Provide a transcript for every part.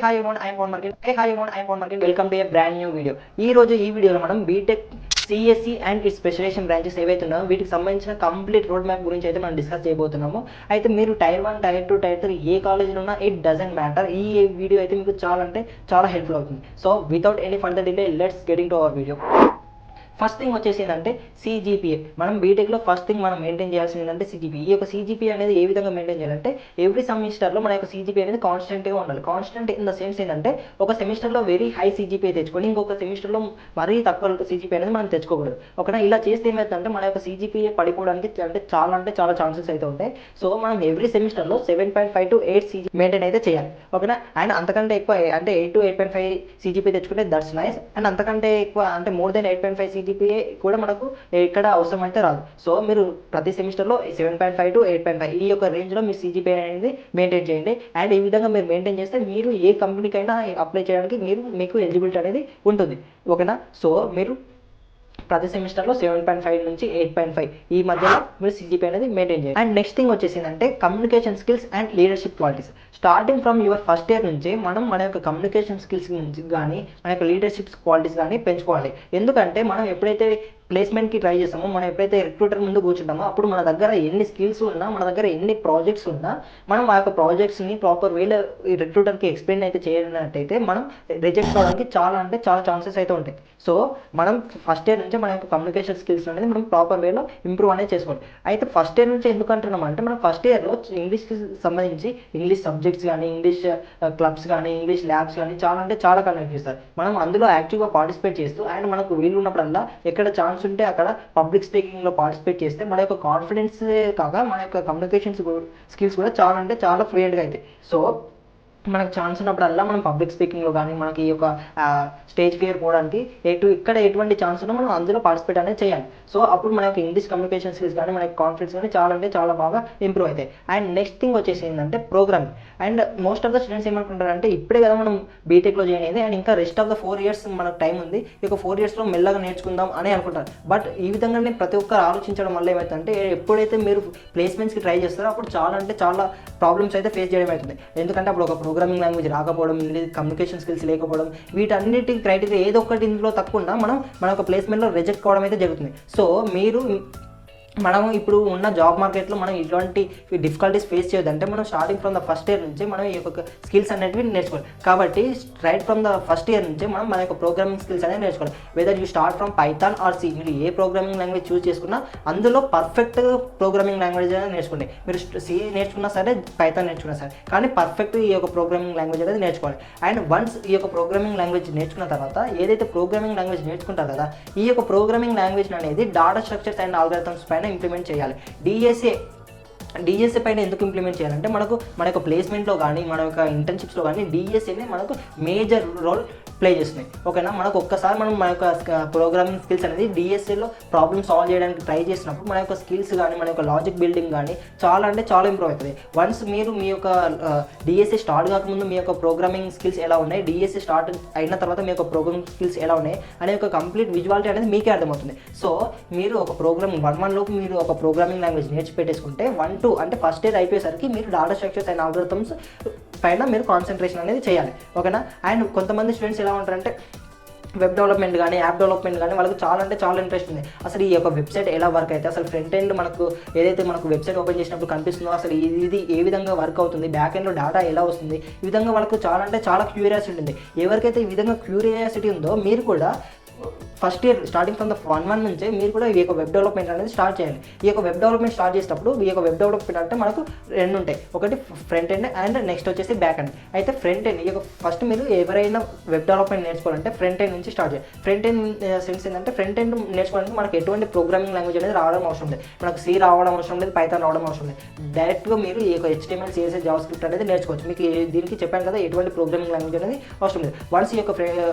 Hi everyone, I am Pavan market. Welcome to a brand new video. ఈ వీడియోలో మనం BTech CSC and its specialisation branches ఏవైతే ఉన్నాయో వీటికి సంబంధించిన కంప్లీట్ రోడ్ మ్యాప్ గురించి అయితే మనం డిస్కస్ చేయబోతున్నాము. అయితే మీరు టైర్ 1, టైర్ 2, టైర్ 3 ఏ కాలేజీలో ఉన్నా ఇట్ డజంట్ మ్యాటర్. ఈ వీడియో అయితే మీకు చాలా హెల్ప్ఫుల్ అవుతుంది. So without any further delay let's getting to our video. First thing వచ్చేసి ఏంటంటే సిజిపిఏ. మనం బీటెక్లో ఫస్ట్ థింగ్ మనం మెయింటైన్ చేయాల్సింది ఏంటంటే సిజిపిఏ. ఈ యొక్క సిజిపిఏ అనేది ఏ విధంగా మెయింటైన్ చేయాలంటే ఎవ్రీ సెమిస్టర్లో మన యొక్క సిజిపిఏ అనేది కాన్స్టెంట్గా ఉండాలి. కాన్స్టెంట్ ఇన్ ద సెన్స్ ఏంటంటే ఒక సెమిస్టర్లో వెరీ హై సిజిపిఏ తెచ్చుకొని ఇంకొక సెమిస్టర్లో మరీ తక్కువ సిజిపిఏ అనేది మనం తెచ్చుకోకూడదు. ఓకేనా? ఇలా చేస్తే ఏమవుతుందంటే మన యొక్క సిజిపిఏ పడిపోవడానికి చాలా ఛాన్సెస్ అయితే ఉంటాయి. సో మనం ఎవ్రీ సెమిస్టర్లో 7.5 to 8 సిజి మెయింటైన్ అయితే చేయాలి. ఓకేనా? అండ్ అంతకంటే ఎక్కువ అంటే 8 to 8.5 సిజిపిఏ తెచ్చుకుంటే దట్స్ నైస్. అండ్ అంతకంటే ఎక్కువ అంటే మోర్ దెన్ 8.5 సిజిపిఏ కూడా మనకు ఇక్కడ అవసరం అయితే రాదు. సో మీరు ప్రతి సెమిస్టర్లో 7.5 to 8.5 ఈ యొక్క రేంజ్లో మీ సిజిపిఏ అనేది మెయింటైన్ చేయండి. అండ్ ఈ విధంగా మీరు మెయింటైన్ చేస్తే మీరు ఏ కంపెనీకైనా అప్లై చేయడానికి మీకు ఎలిజిబిలిటీ అనేది ఉంటుంది. ఓకేనా? సో మీరు ప్రతి సెమిస్టర్లో 7.5 నుంచి 8.5 ఈ మధ్యలో మీరు సిజిపిఏ అనేది మెయింటైన్ చేయాలి. అండ్ నెక్స్ట్ థింగ్ వచ్చేసి ఏంటంటే communication skills and leadership qualities. Starting from your first year నుంచి మనం మన యొక్క కమ్యూనికేషన్ స్కిల్స్ నుంచి కానీ మన యొక్క లీడర్షిప్ క్వాలిటీస్ కానీ పెంచుకోవాలి. ఎందుకంటే మనం ఎప్పుడైతే ప్లేస్మెంట్కి ట్రై చేస్తామో, మనం ఎప్పుడైతే రిక్రూటర్ ముందు కూర్చుంటామో అప్పుడు మన దగ్గర ఎన్ని స్కిల్స్ ఉన్నా, మన దగ్గర ఎన్ని ప్రాజెక్ట్స్ ఉన్నా మనం ఆ యొక్క ప్రాజెక్ట్స్ని ప్రాపర్ వేలో ఈ రిక్రూటర్కి ఎక్స్ప్లెయిన్ అయితే చేయనట్టయితే మనం రిజెక్ట్ అవ్వడానికి చాలా ఛాన్సెస్ అయితే ఉంటాయి. సో మనం ఫస్ట్ ఇయర్ నుంచి మన యొక్క కమ్యూనికేషన్ స్కిల్స్ అనేది మనం ప్రాపర్ వేలో ఇంప్రూవ్ అనేది చేసుకోవాలి. అయితే ఫస్ట్ ఇయర్ నుంచి ఎందుకు అంటున్నాం అంటే మనం ఫస్ట్ ఇయర్లో ఇంగ్లీష్కి సంబంధించి ఇంగ్లీష్ సబ్జెక్ట్స్ కానీ, ఇంగ్లీష్ క్లబ్స్ కానీ, ఇంగ్లీష్ ల్యాబ్స్ కానీ చాలా కండక్ట్ చేస్తారు. మనం అందులో యాక్టివ్గా పార్టిసిపేట్ చేస్తూ అండ్ మనకు వీలు ఉన్నప్పుడల్లా ఎక్కడ ఛాన్స్ ఉంటే అక్కడ పబ్లిక్ స్పీకింగ్లో పార్టిసిపేట్ చేస్తే మన యొక్క కాన్ఫిడెన్స్ కాక మన యొక్క కమ్యూనికేషన్ స్కిల్స్ కూడా చాలా ఫ్లూయెంట్గా అవుతాయి. సో మనకు ఛాన్స్ ఉన్నప్పుడల్లా మనం పబ్లిక్ స్పీకింగ్లో కానీ మనకి ఈ యొక్క స్టేజ్ ఫియర్ పోవడానికి ఇక్కడ ఎటువంటి ఛాన్స్ ఉన్నా మనం అందులో పార్టిసిపేట్ అనేది చేయాలి. సో అప్పుడు మన యొక్క ఇంగ్లీష్ కమ్యూనికేషన్ స్కిల్స్ కానీ మన యొక్క కాన్ఫిడెన్స్ కానీ చాలా బాగా ఇంప్రూవ్ అవుతాయి. అండ్ నెక్స్ట్ థింగ్ వచ్చేసి ఏంటంటే programming. And most of the students ఏమనుకుంటారంటే ఇప్పుడే కదా మనం బీటెక్లో జాయిన్ అయ్యేది అండ్ ఇంకా రెస్ట్ ఆఫ్ ద 4 years మనకు టైం ఉంది, ఈ యొక్క 4 yearsలో మెల్లగా నేర్చుకుందాం అని అనుకుంటారు. బట్ ఈ విధంగానే ప్రతి ఒక్కరు ఆలోచించడం వల్ల ఏమవుతుందంటే ఎప్పుడైతే మీరు ప్లేస్మెంట్స్కి ట్రై చేస్తారో అప్పుడు చాలా ప్రాబ్లమ్స్ అయితే ఫేస్ చేయడం అవుతుంది. ఎందుకంటే అప్పుడు ఒక ప్రోగ్రామింగ్ లాంగ్వేజ్ రాకపోవడం, కమ్యూనికేషన్ స్కిల్స్ లేకపోవడం, వీటన్నిటి క్రైటీరియా ఏదో ఒకటి ఇందులో తక్కువ ఉన్నా మన ఒక ప్లేస్మెంట్లో రిజెక్ట్ కావడం అయితే జరుగుతుంది. సో మనం ఇప్పుడు ఉన్న జాబ్ మార్కెట్లో మనం ఇటువంటి డిఫికల్టీస్ ఫేస్ చేయొద్దంటే మనం starting from the first year నుంచి మనం ఈ యొక్క స్కిల్స్ అనేవి నేర్చుకోవాలి. కాబట్టి right from the first year నుంచి మనం మన యొక్క ప్రోగ్రామింగ్ స్కిల్స్ అనేది నేర్చుకోవాలి. Whether you start from Python or C, మీరు ఏ ప్రోగ్రామింగ్ లాంగ్వేజ్ చూస్ చేసుకున్నా అందులో పర్ఫెక్ట్ ప్రోగ్రామింగ్ లాంగ్వేజ్ అనేది నేర్చుకోండి. మీరు సి నేర్చుకున్నా సరే, పైథాన్ నేర్చుకున్నా సరే, కానీ పర్ఫెక్ట్ ఈ యొక్క ప్రోగ్రామింగ్ లాంగ్వేజ్ అనేది నేర్చుకోవాలి. అండ్ వన్స్ ఈ యొక్క ప్రోగ్రామింగ్ లాంగ్వేజ్ నేర్చుకున్న తర్వాత ఏదైతే ప్రోగ్రామింగ్ లాంగ్వేజ్ నేర్చుకుంటారు కదా, ఈ యొక్క ప్రోగ్రామింగ్ లాంగ్వేజ్ అనేది డాటా స్ట్రక్చర్స్ అండ్ ఆల్గరిథమ్స్ పైన ఇంప్లిమెంట్ చేయాలి. డిఎస్ఏ పైన ఎందుకు ఇంప్లిమెంట్ చేయాలంటే మన యొక్క ప్లేస్మెంట్లో కానీ మన యొక్క ఇంటర్న్షిప్స్లో కానీ డిఎస్ఏనే మనకు మేజర్ రోల్ ప్లే చేస్తున్నాయి. ఓకేనా? మనకు ఒక్కసారి మన యొక్క ప్రోగ్రామింగ్ స్కిల్స్ అనేది డిఎస్ఏలో ప్రాబ్లమ్ సాల్వ్ చేయడానికి ట్రై చేసినప్పుడు మన యొక్క స్కిల్స్ కానీ మన యొక్క లాజిక్ బిల్డింగ్ కానీ చాలా ఇంప్రూవ్ అవుతుంది. వన్స్ మీరు మీ యొక్క డిఎస్ఏ స్టార్ట్ కాకముందు మీ యొక్క ప్రోగ్రామింగ్ స్కిల్స్ ఎలా ఉన్నాయి, డిఎస్ఏ స్టార్ట్ అయిన తర్వాత మీ యొక్క ప్రోగ్రామింగ్ స్కిల్స్ ఎలా ఉన్నాయి అనే ఒక కంప్లీట్ విజువాలిటీ అనేది మీకే అర్థమవుతుంది. సో మీరు ఒక ప్రోగ్రామింగ్ 1 లోపు మీరు ఒక ప్రోగ్రామింగ్ లాంగ్వేజ్ నేర్చిపెట్టేసుకుంటే 1, 2 అంటే ఫస్ట్ ఇయర్ అయిపోయేసరికి మీరు డాటా స్ట్రక్చర్స్ అండ్ ఆల్గరిథమ్స్ పైన మీరు కాన్సన్ట్రేషన్ అనేది చేయాలి. ఓకేనా? అండ్ కొంతమంది స్టూడెంట్స్ ఎలా ఉంటారంటే వెబ్ డెవలప్మెంట్ కానీ యాప్ డెవలప్మెంట్ కానీ వాళ్ళకి చాలా ఇంట్రెస్ట్ ఉంది. అసలు ఈ యొక్క వెబ్సైట్ ఎలా వర్క్ అయితే, అసలు ఫ్రంట్ ఎండ్ మనకు ఏదైతే మనకు వెబ్సైట్ ఓపెన్ చేసినప్పుడు కనిపిస్తుందో అసలు ఇది ఏ విధంగా వర్క్ అవుతుంది, బ్యాక్ ఎండ్లో డేటా ఎలా వస్తుంది, ఈ విధంగా వాళ్ళకు చాలా క్యూరియాసిటీ ఉంటుంది. ఎవరికైతే ఈ విధంగా క్యూరియాసిటీ ఉందో మీరు కూడా first year starting from the 1 నుంచే మీరు కూడా ఈ యొక్క వెబ్ డెవలప్మెంట్ అనేది స్టార్ట్ చేయాలి. ఈ యొక్క వెబ్ డెవలప్మెంట్ స్టార్ట్ చేసేటప్పుడు ఈ యొక్క వెబ్ డెవలప్మెంట్ అంటే మనకు 2 ఉంటాయి. ఒకటి ఫ్రంట్ ఎండ్ అండ్ నెక్స్ట్ వచ్చేసి బ్యాక్ ఎండ్. అయితే ఫ్రంట్ ఎండ్ ఈ యొక్క ఫస్ట్ మీరు ఎవరైనా వెబ్ డెవలప్మెంట్ నేర్చుకోవాలంటే ఫ్రంట్ ఎండ్ నుంచి స్టార్ట్ చేయాలి. ఫ్రంట్ ఎండ్ సెన్స్ ఏంటంటే ఫ్రంట్ ఎండ్ నేర్చుకోవడానికి మనకు ఎటువంటి ప్రోగ్రామింగ్ లాంగ్వేజ్ అనేది రావడం అవసరం లేదు. మనకు సి రావడం అవసరం లేదు, పైథాన్ రావడం అవసరం లేదు. డైరెక్ట్గా మీరు ఈ యొక్క HTML, CSS, జావాస్క్రిప్ట్ అనేది నేర్చుకోవచ్చు. మీకు దీనికి చెప్పాను కదా ఎటువంటి ప్రోగ్రామింగ్ లాంగ్వేజ్ అనేది అవసరం లేదు. వన్స్ ఈ యొక్క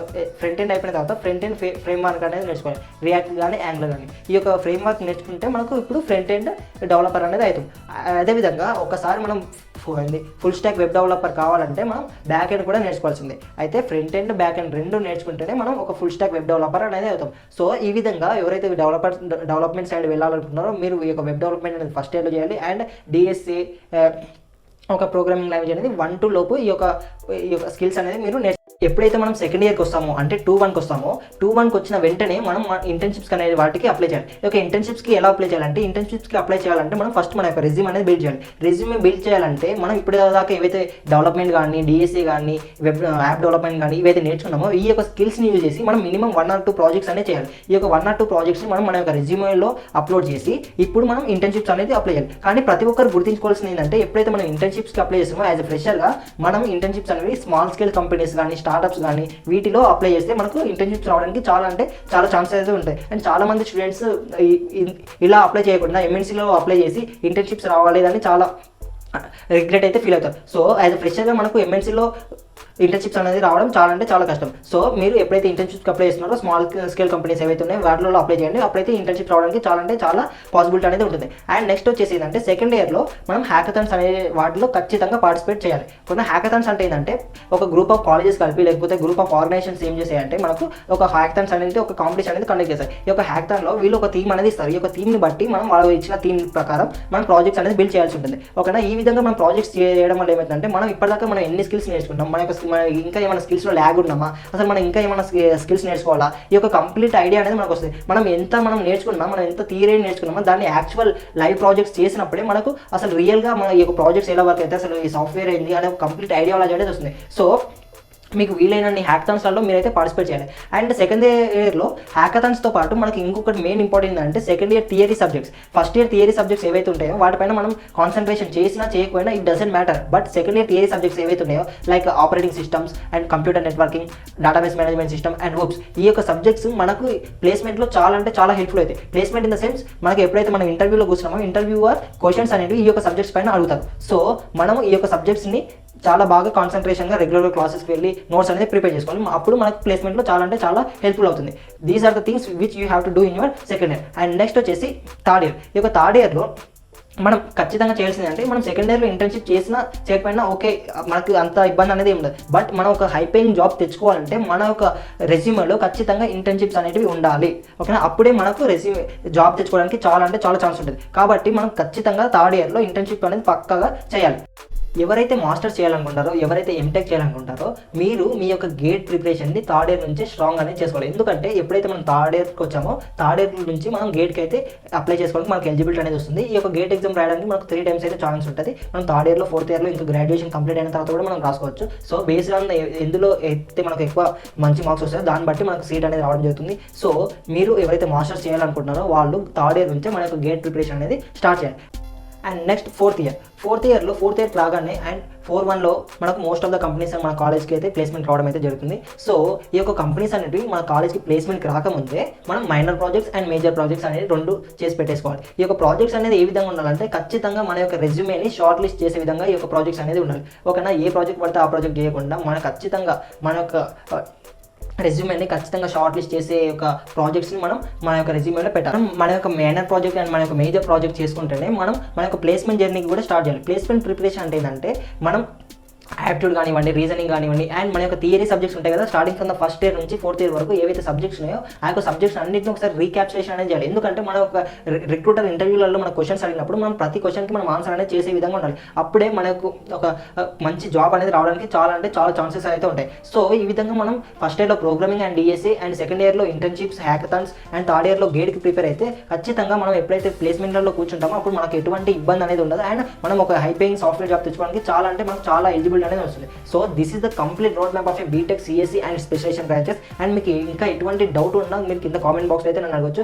ఫ్రంట్ ఎండ్ అయిపోయిన తర్వాత ఫ్రంట్ ఎండ్ ఫ్రేమ్ వర్క్ అనేది నేర్చుకోవాలి. రియాక్ట్ కానీ యాంగులర్ కానీ ఈ యొక్క ఫ్రేమ్ వర్క్ నేర్చుకుంటే మనకు ఇప్పుడు ఫ్రంట్ ఎండ్ డెవలపర్ అనేది అవుతుంది. అదేవిధంగా ఒకసారి మనం ఫుల్ స్టాక్ వెబ్ డెవలపర్ కావాలంటే మనం బ్యాక్ ఎండ్ కూడా నేర్చుకోవాల్సిందే. అయితే ఫ్రంట్ ఎండ్ బ్యాక్ ఎండ్ 2 నేర్చుకుంటేనే మనం ఒక ఫుల్ స్టాక్ వెబ్ డెవలపర్ అనేది అవుతాం. సో ఈ విధంగా ఎవరైతే డెవలప్మెంట్ సైడ్ వెళ్ళాలనుకుంటున్నారో మీరు ఈ యొక్క వెబ్ డెవలప్మెంట్ అనేది ఫస్ట్ ఇయర్లో చేయాలి. అండ్ డిఎస్ఏ ఒక ప్రోగ్రామింగ్ లాంగ్వేజ్ అనేది 1-2 లోపు ఈ యొక్క స్కిల్స్ అనేది మీరు ఎప్పుడైతే మనం సెకండ్ ఇయర్కి వస్తామో అంటే 2-1కి వస్తామో 2-1కి వచ్చిన వెంటనే మనం ఇంటర్న్షిప్స్ అనేది వాటికి అప్లై చేయాలి. ఈ యొక్క ఇంటర్న్షిప్స్కి ఎలా అప్లై చేయాలంటే ఇంటర్న్షిప్స్కి అప్లై చేయాలంటే మనం ఫస్ట్ మన యొక్క రెజ్యూమ్ అనేది బిల్డ్ చేయాలి. రెజ్యూమ్ బిల్డ్ చేయాలంటే మనం ఇప్పటిదాకా ఏవైతే డెవలప్మెంట్ కానీ డిఎస్సీ కానీ వెబ్ యాప్ డెవలప్మెంట్ కానీ ఇవైతే నేర్చుకున్నామో ఈ యొక్క స్కిల్స్ని యూజ్ చేసి మనం మినిమం 1 or 2 ప్రాజెక్ట్స్ అనేది చేయాలి. ఈ యొక్క 1 or 2 ప్రాజెక్ట్స్ని మనం మన యొక్క రెజ్యూమేలో అప్లోడ్ చేసి ఇప్పుడు మనం ఇంటర్న్షిప్స్ అనేది అప్లై చేయాలి. కానీ ప్రతి ఒక్కరు గుర్తించుకోవాల్సింది ఏంటంటే ఎప్పుడైతే మనం ఇంటర్న్షిప్స్కి అప్లై చేస్తామో యాజ్ ఎ ఫ్రెషర్గా మనం ఇంటర్న్షిప్స్ అనేవి స్మాల్ స్కేల్ కంపెనీస్ కానీ స్టార్టప్స్ కానీ వీటిలో అప్లై చేస్తే మనకు ఇంటర్న్షిప్స్ రావడానికి చాలా ఛాన్సెస్ అయితే ఉంటాయి. అండ్ చాలా మంది స్టూడెంట్స్ ఇలా అప్లై చేయకుండా ఎంఎన్సీలో అప్లై చేసి ఇంటర్న్షిప్స్ రావాలేదని చాలా రిగ్రెట్ అయితే ఫీల్ అవుతారు. సో యాజ్ ఎ ఫ్రెషర్గా మనకు ఎంఎన్సీలో ఇంటర్న్షిప్స్ అనేది రావడం చాలా కష్టం. సో మీరు ఎప్పుడైతే ఇంటర్న్షిప్కి అప్లై చేస్తున్నారో స్మాల్ స్కేల్ కంపెనీస్ ఏవైతే ఉన్నాయో వాటిలో అప్లై చేయండి. అప్పుడైతే ఇంటర్న్షిప్ రావడానికి చాలా పాసిబిలిటీ అనేది ఉంటుంది. అండ్ నెక్స్ట్ వచ్చేసి ఏంటంటే సెకండ్ ఇయర్లో మనం హ్యాకథాన్స్ అనే వాటిలో ఖచ్చితంగా పార్టిసిపేట్ చేయాలి. కొన్ని హ్యాకథాన్స్ అంటే ఏంటంటే ఒక గ్రూప్ ఆఫ్ కాలేజెస్ కలిపి లేకపోతే గ్రూప్ ఆఫ్ ఆర్గనైజేషన్స్ ఏం చేసాయంటే మనకు ఒక హ్యాకథాన్స్ అనేది ఒక కాంపిటీషన్ అనేది కండక్ట్ చేస్తారు. ఈ యొక్క హ్యాకథాన్లో వీళ్ళు ఒక థీమ్ అనేది ఇస్తారు. ఈ యొక్క థీమ్ని బట్టి మనం వాళ్ళు ఇచ్చిన థీమ్ ప్రకారం మనం ప్రాజెక్ట్స్ అనేది బిల్డ్ చేయాల్సి ఉంటుంది. ఓకేనా, ఈ విధంగా మనం ప్రాజెక్ట్స్ చేయడం వల్ల ఏమైందంటే మనం ఇప్పటిదాకా మనం ఎన్ని స్కిల్స్ నేర్చుకుంటాం, ఇంకా ఏమైనా స్కిల్స్లో ల్యాగ్ ఉన్నామా, అసలు మనం ఇంకా ఏమైనా స్కిల్స్ నేర్చుకోవాలా, ఈ యొక్క కంప్లీట్ ఐడియా అనేది మనకు వస్తుంది. మనం నేర్చుకున్నాం, మనం ఎంత థియరీ నేర్చుకున్నామో దాన్ని యాక్చువల్ లైవ్ ప్రాజెక్ట్స్ చేసినప్పుడే మనకు అసలు రియల్గా మన ఈ యొక్క ప్రాజెక్ట్స్ ఎలా వర్క్ అయితే అసలు ఈ సాఫ్ట్వేర్ ఏంది అనే కంప్లీట్ ఐడియాలజీ అనేది వస్తుంది. సో మీకు వీలైనన్ని హ్యాకథాన్స్లో మీరైతే పార్టిసిపేట్ చేయాలి. అండ్ సెకండ్ ఇయర్లో హ్యాకథాన్స్తో పాటు మనకి ఇంకొకటి మెయిన్ ఇంపార్టెంట్ అంటే second year theory subjects. First year theory subjects ఏవైతే ఉంటాయో వాటిపైన మనం కాన్సన్ట్రేషన్ చేసినా చేయకపోయినా it doesn't matter. But second year theory subjects ఏవైతే ఉన్నాయో like operating systems and computer networking, database management system and hoops, ఈ యొక్క సబ్జెక్ట్స్ మనకు ప్లేస్మెంట్లో చాలా హెల్ప్ఫుల్ అవుతాయి. ప్లేస్మెంట్ ఇన్ ద సెన్స్ మనకి ఎప్పుడైతే మనం ఇంటర్వ్యూలో కూర్చున్నామో ఇంటర్వ్యూవర్ క్వశ్చన్స్ అనేవి ఈ యొక్క సబ్జెక్ట్స్ పైన అడుగుతారు. సో మనం ఈ యొక్క సబ్జెక్ట్స్ని చాలా బాగా కాన్సన్ట్రేషన్గా రెగ్యులర్ క్లాసెస్కి వెళ్ళి నోట్స్ అనేది ప్రిపేర్ చేసుకోవాలి. అప్పుడు మనకు ప్లేస్మెంట్లో చాలా హెల్ప్ఫుల్ అవుతుంది. These are the things which you have to do in your second year. And next వచ్చేసి థర్డ్ ఇయర్. ఈ యొక్క థర్డ్ ఇయర్లో మనం ఖచ్చితంగా చేయాల్సింది అంటే మనం సెకండ్ ఇయర్లో ఇంటర్న్షిప్ చేసినా చేయకపోయినా ఓకే, మనకు అంత ఇబ్బంది అనేది ఉండదు. బట్ మనం ఒక హై పేయింగ్ జాబ్ తెచ్చుకోవాలంటే మన ఒక రెజ్యూమేలో ఖచ్చితంగా ఇంటర్న్షిప్స్ అనేవి ఉండాలి. ఓకేనా, అప్పుడే మనకు జాబ్ తెచ్చుకోవడానికి చాలా ఛాన్స్ ఉంటుంది. కాబట్టి మనం ఖచ్చితంగా థర్డ్ ఇయర్లో ఇంటర్న్షిప్ అనేది పక్కాగా చేయాలి. ఎవరైతే మాస్టర్స్ చేయాలనుకుంటారో, ఎవరైతే ఎంటెక్ చేయాలనుకుంటారో మీరు మీ యొక్క గేట్ ప్రిపరేషన్ని థర్డ్ ఇయర్ నుంచి స్ట్రాంగ్ అనేది చేసుకోవాలి. ఎందుకంటే ఎప్పుడైతే మనం థర్డ్ ఇయర్కి వచ్చామో థర్డ్ ఇయర్ నుంచి మనం గేట్కి అయితే అప్లై చేసుకోవడానికి మనకు ఎలిజిబిలిటీ అనేది వస్తుంది. ఈ యొక్క గేట్ ఎగ్జామ్ రాయడానికి మనకు 3 times అయితే ఛాన్స్ ఉంటుంది. మనం థర్డ్ ఇయర్లో, ఫోర్త్ ఇయర్లో ఇంకా గ్రాడ్యుయేషన్ కంప్లీట్ అయిన తర్వాత కూడా మనం రాసుకోవచ్చు. సో బేస్డ్ ఆన్ ఎందులో అయితే మనకు ఎక్కువ మంచి మార్క్స్ వస్తాయో దాన్ని బట్టి మనకు సీట్ అనేది రావడం జరుగుతుంది. సో మీరు ఎవరైతే మాస్టర్స్ చేయాలనుకుంటున్నారో వాళ్ళు థర్డ్ ఇయర్ నుంచే మన యొక్క గేట్ ప్రిపరేషన్ అనేది స్టార్ట్ చేయాలి. అండ్ నెక్స్ట్ ఫోర్త్ ఇయర్ రాగానే అండ్ 4-1లో మనకు మోస్ట్ ఆఫ్ ద కంపెనీస్ మన కాలేజ్కి అయితే ప్లేస్మెంట్ రావడం అయితే జరుగుతుంది. సో ఈ యొక్క కంపెనీస్ అనేవి మన కాలేజ్కి ప్లేస్మెంట్కి రాకముందే మనం minor projects and major projects అనేది 2 చేసి పెట్టేసుకోవాలి. ఈ యొక్క ప్రాజెక్ట్స్ అనేది ఏ విధంగా ఉండాలంటే ఖచ్చితంగా మన యొక్క రెజ్యూమేని షార్ట్ లిస్ట్ చేసే విధంగా ఈ యొక్క ప్రాజెక్ట్స్ అనేది ఉండాలి. ఓకేనా, ఏ ప్రాజెక్ట్ పడితే ఆ ప్రాజెక్ట్ చేయకుండా ఖచ్చితంగా మన యొక్క రెజ్యూమేని ఖచ్చితంగా షార్ట్ లిస్ట్ చేసే యొక్క ప్రాజెక్ట్స్ని మనం మన యొక్క రెజ్యూమేలో పెట్టాలి. మన యొక్క మైనర్ ప్రాజెక్ట్ అండ్ మన యొక్క మేజర్ ప్రాజెక్ట్ చేసుకుంటేనే మనం మన యొక్క ప్లేస్మెంట్ జర్నీకి కూడా స్టార్ట్ చేయాలి. ప్లేస్మెంట్ ప్రిపరేషన్ అంటే ఏంటంటే మనం యాప్ట్యూడ్ కానివ్వండి, రీజనింగ్ కానివ్వండి అండ్ మన యొక్క థియరీ సబ్జెక్ట్స్ ఉంటాయి కదా, starting from the first year నుంచి 4th ఇయర్ వరకు ఏవైతే సబ్జెక్ట్స్ ఉన్నాయో ఆ యొక్క సబ్జెక్ట్స్ అన్నింటిని ఒకసారి రీక్యాప్చులేషన్ అనేది చేయాలి. ఎందుకంటే మన ఒక రిక్రూటర్ ఇంటర్వ్యూలలో మన క్వశ్చన్స్ అడిగినప్పుడు మనం ప్రతి క్వశ్చన్కి మనం ఆన్సర్ అనేది చేసే విధంగా ఉండాలి. అప్పుడే మనకు ఒక మంచి జాబ్ అనేది రావడానికి చాలా ఛాన్సెస్ అయితే ఉంటాయి. సో ఈ విధంగా మనం ఫస్ట్ ఇయర్లో programming and DSC and second ఇయర్లో ఇంటర్న్షిప్స్, హ్యాకథాన్స్ అండ్ థర్డ్ ఇయర్లో గేట్కి ప్రిపేర్ అయితే ఖచ్చితంగా మనం ఎప్పుడైతే ప్లేస్మెంట్లలో కూర్చుంటామో అప్పుడు మనకు ఎటువంటి ఇబ్బంది అనేది ఉండదు. అండ్ మనం ఒక హై పేయింగ్ సాఫ్ట్వేర్ జాబ్ తెచ్చుకోవడానికి మనకు చాలా ఎలిజిబిలిటీ అనేది వస్తుంది. So this is the complete road map of a BTech, CSC and specialisation branches. And మీకు ఇంకా ఎటువంటి డౌట్ ఉన్నా మీరు కింద కామెంట్ బాక్స్లో అయితే నన్ను అడగచ్చు.